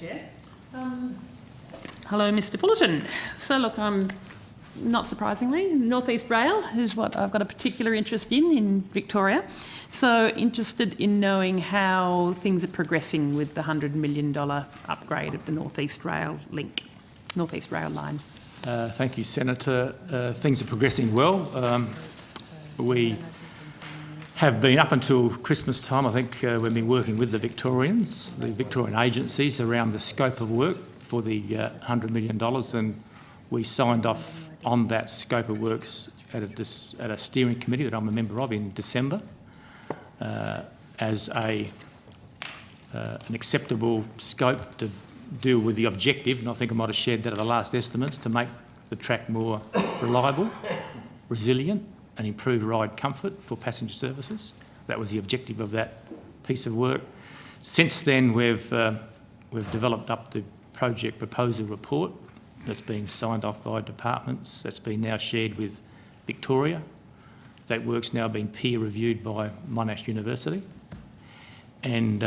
Chair. Hello, Mr Fullerton. So look, not surprisingly, North East Rail is what I've got a particular interest in Victoria. So interested in knowing how things are progressing with the $100 million upgrade of the North East Rail link, North East Rail line. Thank you, Senator. Things are progressing well. We have been, up until Christmas time, I think we've been working with the Victorian agencies around the scope of work for the $100 million, and we signed off on that scope of works at a steering committee that I'm a member of in December as an acceptable scope to deal with the objective, and I think I might have shared that at the last estimates, to make the track more reliable, resilient and improve ride comfort for passenger services. That was the objective of that piece of work. Since then, we've developed up the project proposal report that's been signed off by departments. That's been now shared with Victoria. That work's now been peer reviewed by Monash University, and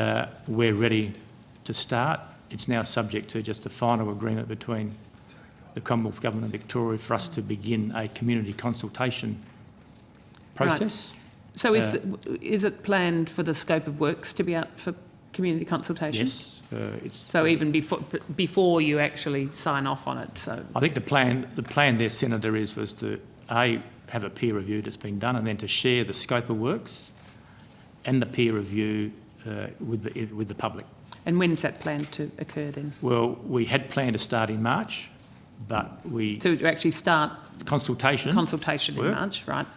we're ready to start. It's now subject to just the final agreement between the Commonwealth Government of Victoria for us to begin a community consultation process. Right. So is it planned for the scope of works to be out for community consultation? Yes. So even before you actually sign off on it. So I think the plan there, Senator, was to have a peer review that's been done, and then to share the scope of works and the peer review with the public. And when's that planned to occur then? Well, we had planned to start in March, but to actually start consultation in March, right?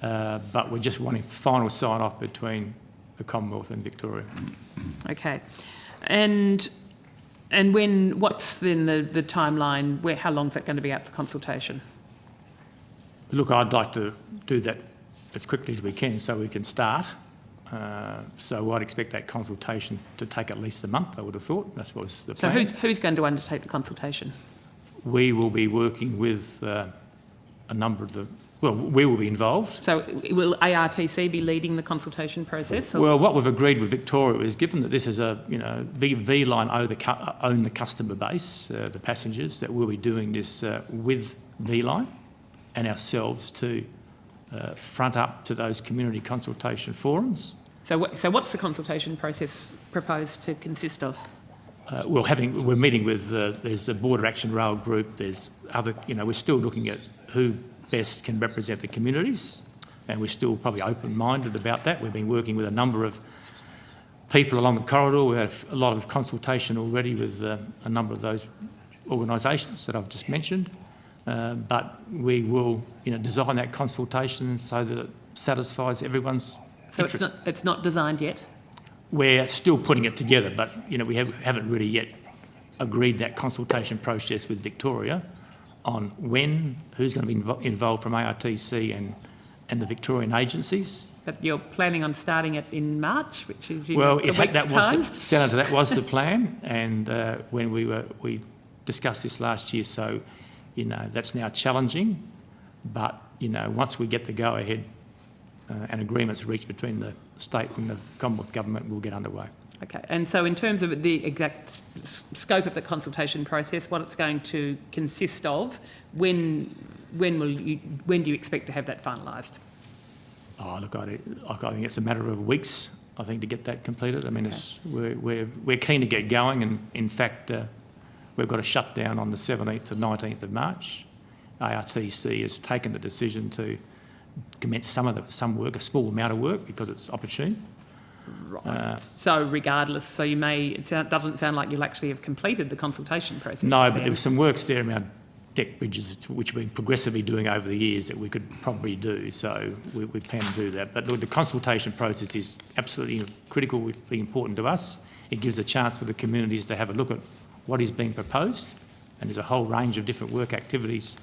But we're just wanting final sign-off between the Commonwealth and Victoria. Okay, and when? What's then the timeline? How long is that going to be out for consultation? Look, I'd like to do that as quickly as we can so we can start. So I'd expect that consultation to take at least a month, I would have thought. That's what was the plan. So who's going to undertake the consultation? We will be working with a number of we will be involved. So will ARTC be leading the consultation process? Or? Well, what we've agreed with Victoria is, given that this is V-Line own the customer base, the passengers, that we'll be doing this with V-Line and ourselves to front up to those community consultation forums. So what's the consultation process proposed to consist of? We're meeting with, there's the Border Action Rail Group, there's other, we're still looking at who best can represent the communities, and we're still probably open-minded about that. We've been working with a number of people along the corridor. We had a lot of consultation already with a number of those organisations that I've just mentioned, but we will design that consultation so that it satisfies everyone's interest. So it's not designed yet? We're still putting it together, but we haven't really yet agreed that consultation process with Victoria on who's going to be involved from ARTC and the Victorian agencies. But you're planning on starting it in March, which is in a week's time? Senator, that was the plan, and when we discussed this last year, so that's now challenging, but once we get the go-ahead and agreements reached between the state and the Commonwealth Government, we'll get underway. Okay, and so in terms of the exact scope of the consultation process, what it's going to consist of, when do you expect to have that finalised? Oh, look, I think it's a matter of weeks, I think, to get that completed. I mean, okay. We're keen to get going, and in fact, we've got a shutdown on the 17th to 19th of March. ARTC has taken the decision to commence some work, a small amount of work, because it's opportune. Right. So regardless, it doesn't sound like you'll actually have completed the consultation process. No, but there was some works there around deck bridges, which we've been progressively doing over the years, that we could probably do. So we plan to do that. But look, the consultation process is absolutely critically important to us. It gives a chance for the communities to have a look at what is being proposed, and there's a whole range of different work activities,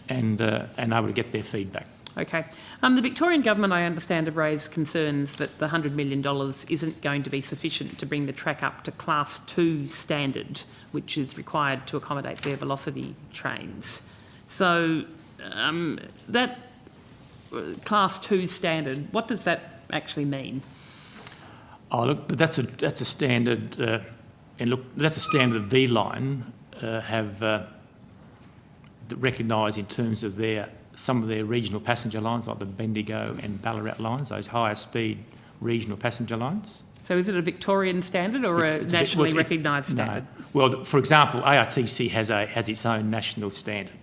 and able to get their feedback. Okay. The Victorian Government, I understand, have raised concerns that the $100 million isn't going to be sufficient to bring the track up to Class 2 standard, which is required to accommodate their velocity trains. So that Class 2 standard, what does that actually mean? Oh, look, that's a standard And look, that's a standard that V-Line have recognised in terms of some of their regional passenger lines, like the Bendigo and Ballarat lines, those higher speed regional passenger lines. So is it a Victorian standard or a nationally recognised standard? No. Well, for example, ARTC has its own national standard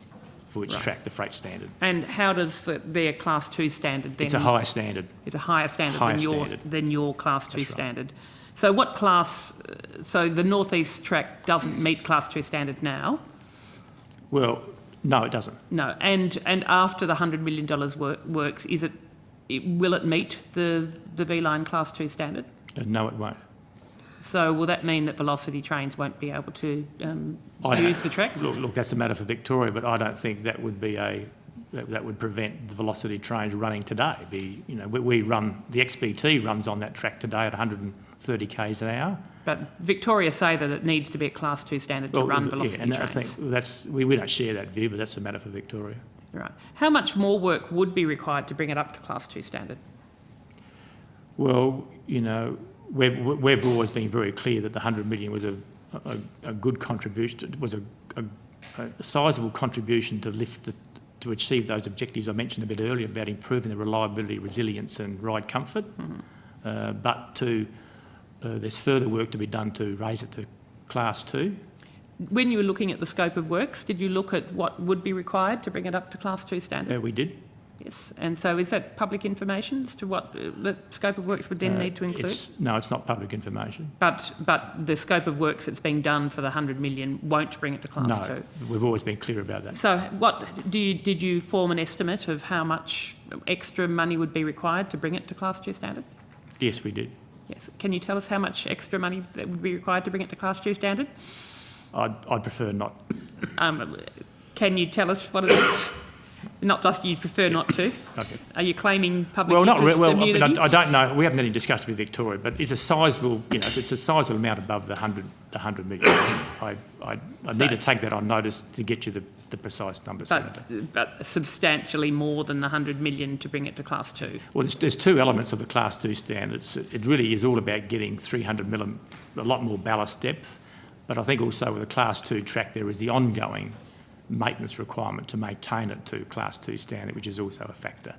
for its track, the freight standard. And how does their Class 2 standard then... It's a higher standard. It's a higher standard than your Class 2 standard. So what class... So the North East track doesn't meet Class 2 standard now? Well, no, it doesn't. No. And after the $100 million works, will it meet the V-Line Class 2 standard? No, it won't. So will that mean that velocity trains won't be able to use the track? Look, that's a matter for Victoria, but I don't think that would be that would prevent the velocity trains running today. We run, the XBT runs on that track today at 130 k's an hour. But Victoria say that it needs to be a Class 2 standard to run velocity trains. I think we don't share that view, but that's a matter for Victoria. Right. How much more work would be required to bring it up to Class 2 standard? Well, we've always been very clear that the $100 million was a good contribution. It was a sizable contribution to achieve those objectives I mentioned a bit earlier about improving the reliability, resilience, and ride comfort. Mm-hmm. But there's further work to be done to raise it to Class 2. When you were looking at the scope of works, did you look at what would be required to bring it up to Class 2 standard? Yeah, we did. Yes, and so is that public information as to what the scope of works would then need to include? No, it's not public information. But the scope of works that's being done for the $100 million won't bring it to Class 2? No, we've always been clear about that. So did you form an estimate of how much extra money would be required to bring it to Class 2 standard? Yes, we did. Yes. Can you tell us how much extra money that would be required to bring it to Class 2 standard? I'd prefer not. Can you tell us what it is? Not just you prefer not to. Okay. Are you claiming public interest? I don't know. We haven't had any discussion with Victoria, but it's a sizable, it's a sizable amount above the 100 million. I need to take that on notice to get you the precise numbers. But substantially more than the 100 million to bring it to Class 2. Well, there's two elements of the Class 2 standards. It really is all about getting 300 mm, a lot more ballast depth. But I think also with the Class 2 track, there is the ongoing maintenance requirement to maintain it to Class 2 standard, which is also a factor.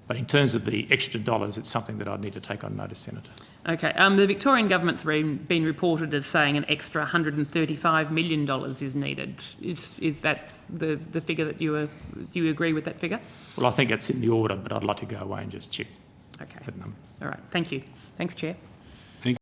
But in terms of the extra dollars, it's something that I'd need to take on notice, Senator. Okay. The Victorian government's been reported as saying an extra $135 million is needed. Is that the figure that do you agree with that figure? Well, I think it's in the order, but I'd like to go away and just check that number. All right. Thank you. Thanks, Chair.